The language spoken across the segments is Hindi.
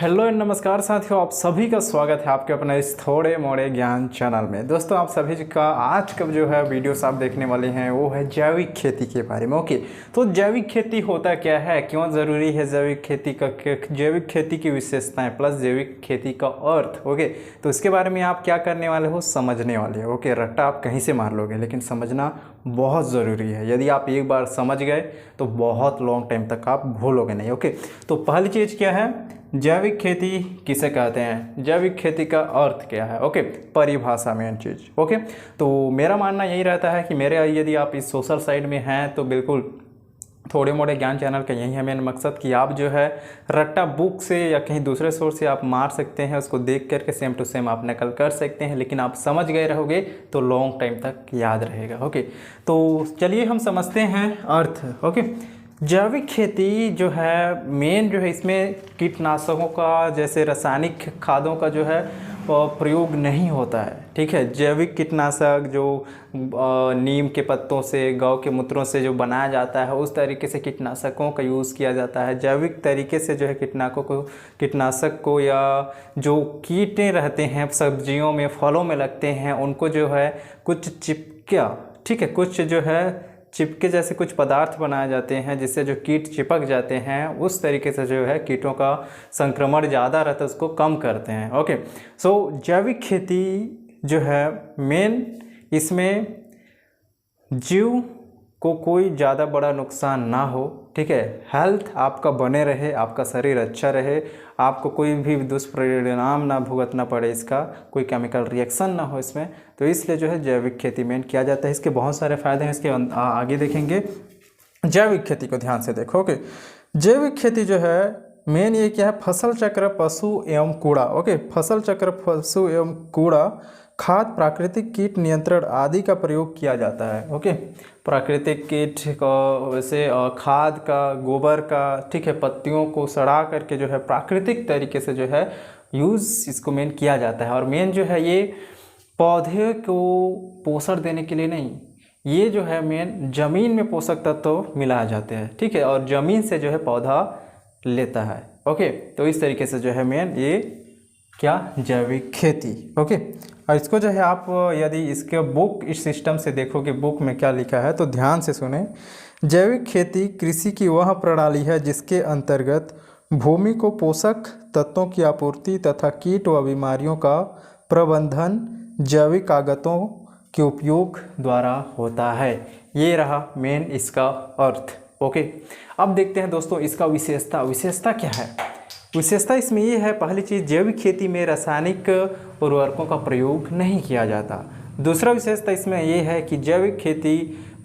हेलो एंड नमस्कार साथियों, आप सभी का स्वागत है आपके अपने इस थोड़े मोड़े ज्ञान चैनल में। दोस्तों, आप सभी का आज का जो है वीडियोस आप देखने वाले हैं वो है जैविक खेती के बारे में। ओके, तो जैविक खेती होता क्या है, क्यों ज़रूरी है जैविक खेती का, जैविक खेती की विशेषताएं प्लस जैविक खेती का अर्थ। ओके, तो इसके बारे में आप क्या करने वाले हो, समझने वाले हो। ओके, रट्टा आप कहीं से मार लोगे, लेकिन समझना बहुत ज़रूरी है। यदि आप एक बार समझ गए तो बहुत लॉन्ग टाइम तक आप भूलोगे नहीं। ओके, तो पहली चीज़ क्या है, जैविक खेती किसे कहते हैं, जैविक खेती का अर्थ क्या है। ओके, परिभाषा मेन चीज़। ओके, तो मेरा मानना यही रहता है कि मेरे यदि आप इस सोशल साइड में हैं तो बिल्कुल थोड़े मोड़े ज्ञान चैनल का यही है मेन मकसद कि आप जो है रट्टा बुक से या कहीं दूसरे सोर्स से आप मार सकते हैं, उसको देख करके सेम टू सेम आप नकल कर सकते हैं, लेकिन आप समझ गए रहोगे तो लॉन्ग टाइम तक याद रहेगा। ओके, तो चलिए हम समझते हैं अर्थ। ओके, जैविक खेती जो है मेन जो है इसमें कीटनाशकों का जैसे रासायनिक खादों का जो है प्रयोग नहीं होता है। ठीक है, जैविक कीटनाशक जो नीम के पत्तों से, गौ के मूत्रों से जो बनाया जाता है उस तरीके से कीटनाशकों का यूज़ किया जाता है। जैविक तरीके से जो है कीटनाशक को या जो कीटें रहते हैं सब्जियों में, फलों में लगते हैं, उनको जो है कुछ चिपका, ठीक है, कुछ जो है चिपके जैसे कुछ पदार्थ बनाए जाते हैं जिससे जो कीट चिपक जाते हैं, उस तरीके से जो है कीटों का संक्रमण ज़्यादा रहता है उसको कम करते हैं। ओके, सो जैविक खेती जो है मेन इसमें जीव को कोई ज़्यादा बड़ा नुकसान ना हो। ठीक है, हेल्थ आपका बने रहे, आपका शरीर अच्छा रहे, आपको कोई भी दुष्परिणाम ना भुगतना पड़े, इसका कोई केमिकल रिएक्शन ना हो इसमें, तो इसलिए जो है जैविक खेती मेन किया जाता है। इसके बहुत सारे फ़ायदे हैं, इसके आगे देखेंगे। जैविक खेती को ध्यान से देखो। ओके, जैविक खेती जो है मेन ये क्या है, फसल चक्र, पशु एवं कूड़ा। ओके, फसल चक्र, पशु एवं कूड़ा, खाद, प्राकृतिक कीट नियंत्रण आदि का प्रयोग किया जाता है। ओके, प्राकृतिक कीट का वैसे खाद का, गोबर का, ठीक है, पत्तियों को सड़ा करके जो है प्राकृतिक तरीके से जो है यूज़ इसको मेन किया जाता है। और मेन जो है ये पौधे को पोषण देने के लिए नहीं, ये जो है मेन ज़मीन में पोषक तत्व मिलाए जाते हैं। ठीक है, और ज़मीन से जो है पौधा लेता है। ओके, तो इस तरीके से जो है मेन ये क्या, जैविक खेती। ओके, और इसको जो है आप यदि इसके बुक इस सिस्टम से देखोगे बुक में क्या लिखा है तो ध्यान से सुने। जैविक खेती कृषि की वह प्रणाली है जिसके अंतर्गत भूमि को पोषक तत्वों की आपूर्ति तथा कीट व बीमारियों का प्रबंधन जैविक आगतों के उपयोग द्वारा होता है। ये रहा मेन इसका अर्थ। ओके, अब देखते हैं दोस्तों इसका विशेषता क्या है। विशेषता इसमें ये है, पहली चीज़ जैविक खेती में रासायनिक उर्वरकों का प्रयोग नहीं किया जाता। दूसरा विशेषता इसमें ये है कि जैविक खेती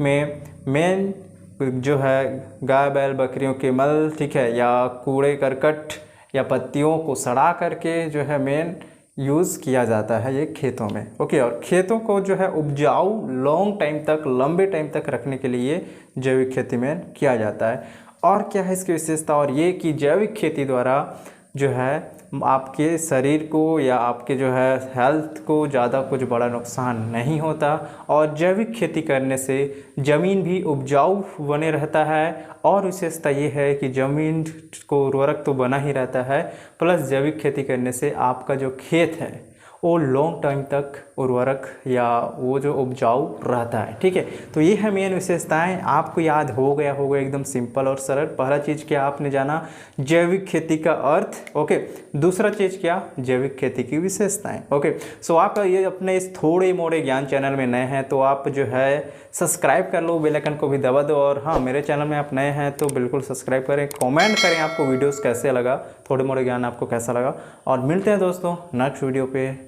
में मेन जो है गाय बैल बकरियों के मल, ठीक है, या कूड़े करकट या पत्तियों को सड़ा करके जो है मेन यूज़ किया जाता है ये खेतों में। ओके, और खेतों को जो है उपजाऊ लॉन्ग टाइम तक, लंबे टाइम तक रखने के लिए जैविक खेती में किया जाता है। और क्या है इसकी विशेषता, और ये कि जैविक खेती द्वारा जो है आपके शरीर को या आपके जो है हेल्थ को ज़्यादा कुछ बड़ा नुकसान नहीं होता, और जैविक खेती करने से ज़मीन भी उपजाऊ बने रहता है। और विशेषता ये है कि ज़मीन को उर्वरक तो बना ही रहता है, प्लस जैविक खेती करने से आपका जो खेत है वो लॉन्ग टाइम तक उर्वरक या वो जो उपजाऊ रहता है। ठीक है, तो ये है मेन विशेषताएं। आपको याद हो गया होगा, एकदम सिंपल और सरल। पहला चीज़ क्या आपने जाना, जैविक खेती का अर्थ। ओके, दूसरा चीज़ क्या, जैविक खेती की विशेषताएं। ओके, सो आप ये अपने इस थोड़े मोड़े ज्ञान चैनल में नए हैं तो आप जो है सब्सक्राइब कर लो, बेल आइकन को भी दबा दो। और हाँ, मेरे चैनल में आप नए हैं तो बिल्कुल सब्सक्राइब करें, कमेंट करें आपको वीडियोस कैसे लगा, थोड़े मोड़े ज्ञान आपको कैसा लगा। और मिलते हैं दोस्तों नेक्स्ट वीडियो पे।